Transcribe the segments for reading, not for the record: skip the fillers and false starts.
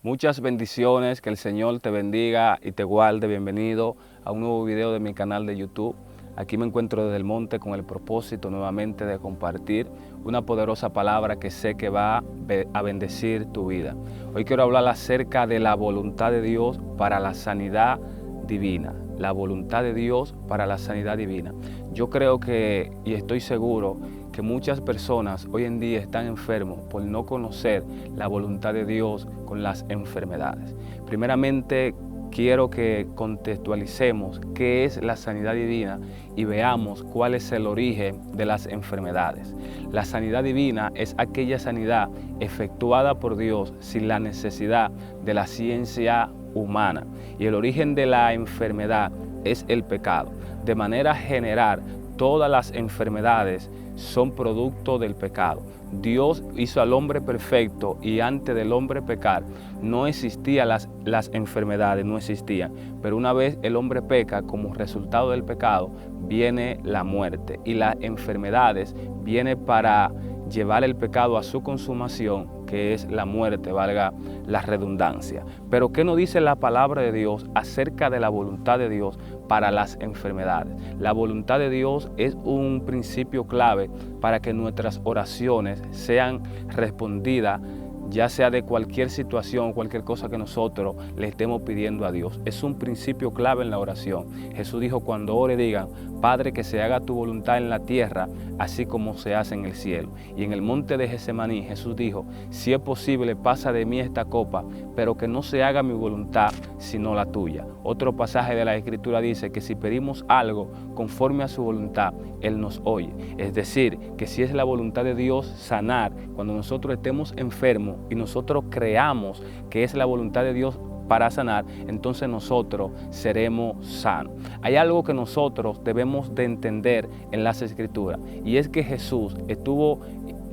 Muchas bendiciones, que el Señor te bendiga y te guarde. Bienvenido a un nuevo video de mi canal de YouTube. Aquí me encuentro desde el monte con el propósito nuevamente de compartir una poderosa palabra que sé que va a bendecir tu vida. Hoy quiero hablar acerca de la voluntad de Dios para la sanidad divina. La voluntad de Dios para la sanidad divina. Yo creo que, y estoy seguro, que muchas personas hoy en día están enfermos por no conocer la voluntad de Dios con las enfermedades. Primeramente, quiero que contextualicemos qué es la sanidad divina y veamos cuál es el origen de las enfermedades. La sanidad divina es aquella sanidad efectuada por Dios sin la necesidad de la ciencia humana. Y el origen de la enfermedad es el pecado. De manera general, todas las enfermedades son producto del pecado. Dios hizo al hombre perfecto y antes del hombre pecar no existían las enfermedades, no existían. Pero una vez el hombre peca, como resultado del pecado, viene la muerte. Y las enfermedades vienen para llevar el pecado a su consumación, que es la muerte, valga la redundancia. Pero ¿qué nos dice la palabra de Dios acerca de la voluntad de Dios para las enfermedades? La voluntad de Dios es un principio clave para que nuestras oraciones sean respondidas, ya sea de cualquier situación, cualquier cosa que nosotros le estemos pidiendo a Dios. Es un principio clave en la oración. Jesús dijo: cuando ore, digan: Padre, que se haga tu voluntad en la tierra, así como se hace en el cielo. Y en el monte de Getsemaní, Jesús dijo: si es posible, pasa de mí esta copa, pero que no se haga mi voluntad, sino la tuya. Otro pasaje de la Escritura dice que si pedimos algo conforme a su voluntad, Él nos oye. Es decir, que si es la voluntad de Dios sanar, cuando nosotros estemos enfermos y nosotros creamos que es la voluntad de Dios para sanar, entonces nosotros seremos sanos. Hay algo que nosotros debemos de entender en las Escrituras, y es que Jesús estuvo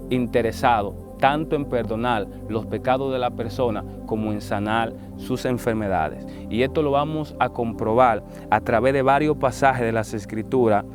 interesado tanto en perdonar los pecados de la persona como en sanar sus enfermedades. Y esto lo vamos a comprobar a través de varios pasajes de las Escrituras.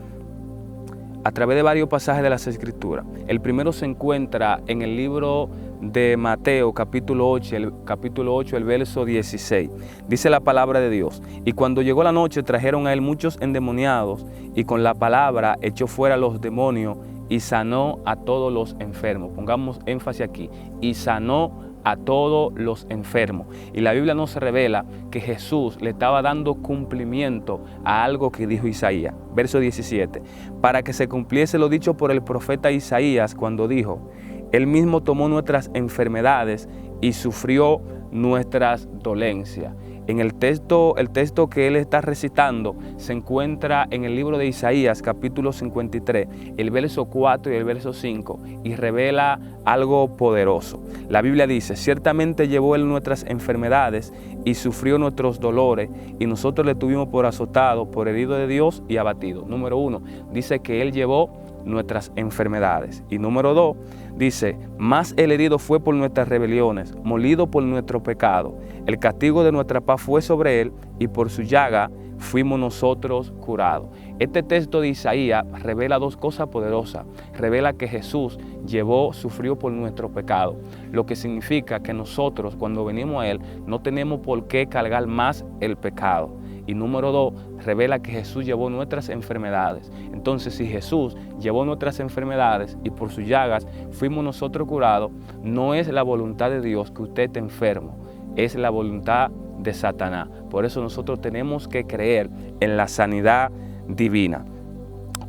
El primero se encuentra en el libro de Mateo, capítulo 8, el verso 16. Dice la palabra de Dios: y cuando llegó la noche, trajeron a él muchos endemoniados, y con la palabra echó fuera los demonios y sanó a todos los enfermos. Pongamos énfasis aquí: y sanó a todos los enfermos. Y la Biblia nos revela que Jesús le estaba dando cumplimiento a algo que dijo Isaías. Verso 17: para que se cumpliese lo dicho por el profeta Isaías cuando dijo: Él mismo tomó nuestras enfermedades y sufrió nuestras dolencias. En el texto que él está recitando se encuentra en el libro de Isaías, capítulo 53, el verso 4 y el verso 5, y revela algo poderoso. La Biblia dice: ciertamente llevó él nuestras enfermedades y sufrió nuestros dolores, y nosotros le tuvimos por azotado, por herido de Dios y abatido. Número 1, dice que él llevó nuestras enfermedades. Y número 2, dice: mas el herido fue por nuestras rebeliones, molido por nuestro pecado. El castigo de nuestra paz fue sobre él, y por su llaga fuimos nosotros curados. Este texto de Isaías revela dos cosas poderosas. Revela que Jesús sufrió por nuestro pecado, lo que significa que nosotros, cuando venimos a Él, no tenemos por qué cargar más el pecado. Y número 2, revela que Jesús llevó nuestras enfermedades. Entonces, si Jesús llevó nuestras enfermedades y por sus llagas fuimos nosotros curados, no es la voluntad de Dios que usted esté enfermo, es la voluntad de Satanás. Por eso nosotros tenemos que creer en la sanidad divina.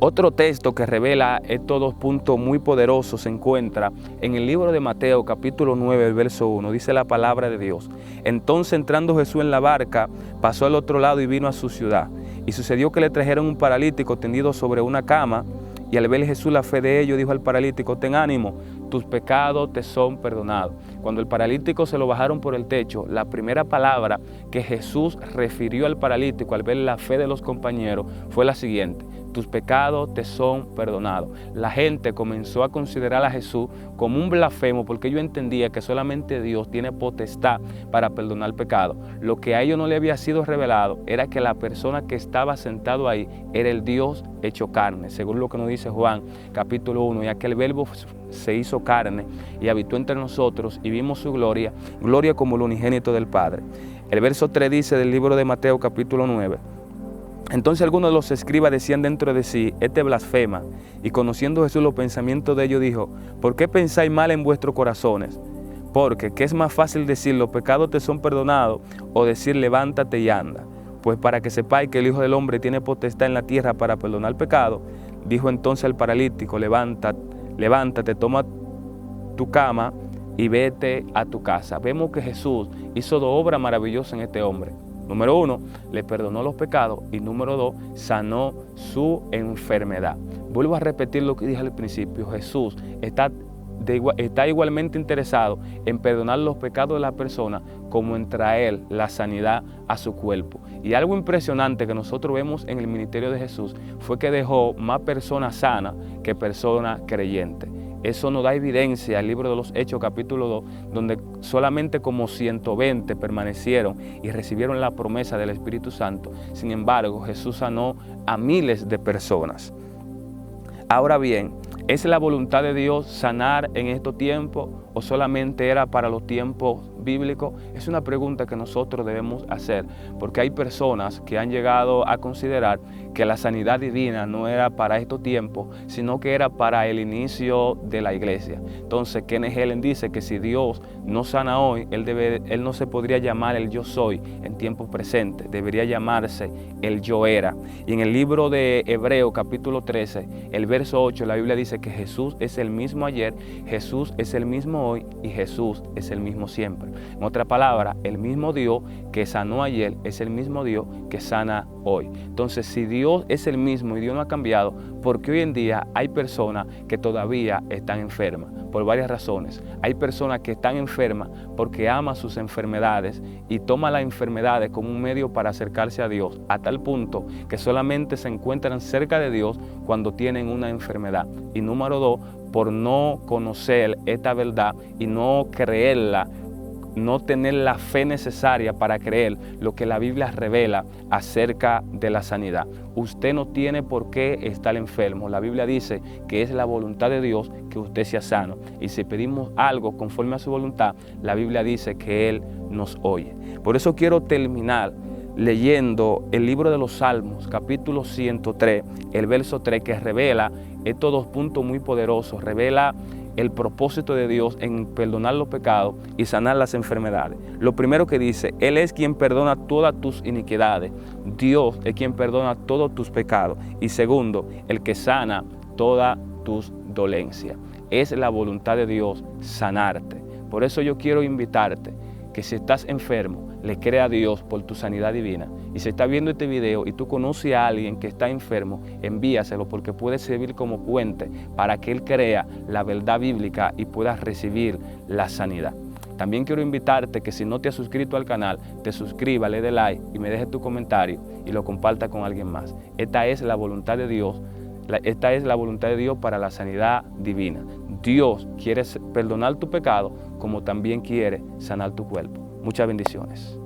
Otro texto que revela estos dos puntos muy poderosos se encuentra en el libro de Mateo, capítulo 9, el verso 1. Dice la palabra de Dios: entonces, entrando Jesús en la barca, pasó al otro lado y vino a su ciudad. Y sucedió que le trajeron un paralítico tendido sobre una cama, y al ver Jesús la fe de ellos, dijo al paralítico: ten ánimo, tus pecados te son perdonados. Cuando el paralítico se lo bajaron por el techo, la primera palabra que Jesús refirió al paralítico al ver la fe de los compañeros fue la siguiente: tus pecados te son perdonados. La gente comenzó a considerar a Jesús como un blasfemo, porque ellos entendían que solamente Dios tiene potestad para perdonar pecado. Lo que a ellos no le había sido revelado era que la persona que estaba sentado ahí era el Dios hecho carne, según lo que nos dice Juan capítulo 1, y aquel verbo se hizo carne y habitó entre nosotros y vimos su gloria, gloria como el unigénito del Padre. El verso 3 dice del libro de Mateo capítulo 9, entonces algunos de los escribas decían dentro de sí, este blasfema, y conociendo Jesús los pensamientos de ellos dijo, ¿por qué pensáis mal en vuestros corazones? Porque, ¿qué es más fácil decir, los pecados te son perdonados, o decir, levántate y anda? Pues para que sepáis que el Hijo del Hombre tiene potestad en la tierra para perdonar pecado, dijo entonces al paralítico, levántate, toma tu cama y vete a tu casa. Vemos que Jesús hizo dos obras maravillosas en este hombre. Número 1, le perdonó los pecados y número 2, sanó su enfermedad. Vuelvo a repetir lo que dije al principio, Jesús está igualmente interesado en perdonar los pecados de la persona como en traer la sanidad a su cuerpo. Y algo impresionante que nosotros vemos en el ministerio de Jesús fue que dejó más personas sanas que personas creyentes. Eso nos da evidencia al libro de los Hechos capítulo 2, donde solamente como 120 permanecieron y recibieron la promesa del Espíritu Santo. Sin embargo, Jesús sanó a miles de personas. Ahora bien, ¿es la voluntad de Dios sanar en estos tiempos o solamente era para los tiempos bíblicos? Es una pregunta que nosotros debemos hacer, porque hay personas que han llegado a considerar que la sanidad divina no era para estos tiempos, sino que era para el inicio de la iglesia. Entonces, Kenneth Hagin dice que si Dios no sana hoy, él no se podría llamar el yo soy en tiempos presentes, debería llamarse el yo era. Y en el libro de Hebreos capítulo 13, el verso 8, la Biblia dice que Jesús es el mismo ayer, Jesús es el mismo hoy y Jesús es el mismo siempre. En otra palabra, el mismo Dios que sanó ayer es el mismo Dios que sana hoy. Entonces, si Dios es el mismo y Dios no ha cambiado, porque hoy en día hay personas que todavía están enfermas por varias razones. Hay personas que están enfermas porque aman sus enfermedades y toman las enfermedades como un medio para acercarse a Dios, a tal punto que solamente se encuentran cerca de Dios cuando tienen una enfermedad. Y número 2, por no conocer esta verdad y no creerla, no tener la fe necesaria para creer lo que la Biblia revela acerca de la sanidad. Usted no tiene por qué estar enfermo. La Biblia dice que es la voluntad de Dios que usted sea sano. Y si pedimos algo conforme a su voluntad, la Biblia dice que Él nos oye. Por eso quiero terminar leyendo el libro de los Salmos, capítulo 103, el verso 3, que revela estos dos puntos muy poderosos. Revela el propósito de Dios en perdonar los pecados y sanar las enfermedades. Lo primero que dice, Él es quien perdona todas tus iniquidades. Dios es quien perdona todos tus pecados. Y segundo, el que sana todas tus dolencias. Es la voluntad de Dios sanarte. Por eso yo quiero invitarte que si estás enfermo, le crea a Dios por tu sanidad divina. Y si estás viendo este video y tú conoces a alguien que está enfermo, envíaselo, porque puede servir como puente para que él crea la verdad bíblica y pueda recibir la sanidad. También quiero invitarte que si no te has suscrito al canal, te suscribas, le dé like y me dejes tu comentario y lo comparta con alguien más. Esta es la voluntad de Dios. Esta es la voluntad de Dios para la sanidad divina. Dios quiere perdonar tu pecado como también quiere sanar tu cuerpo. Muchas bendiciones.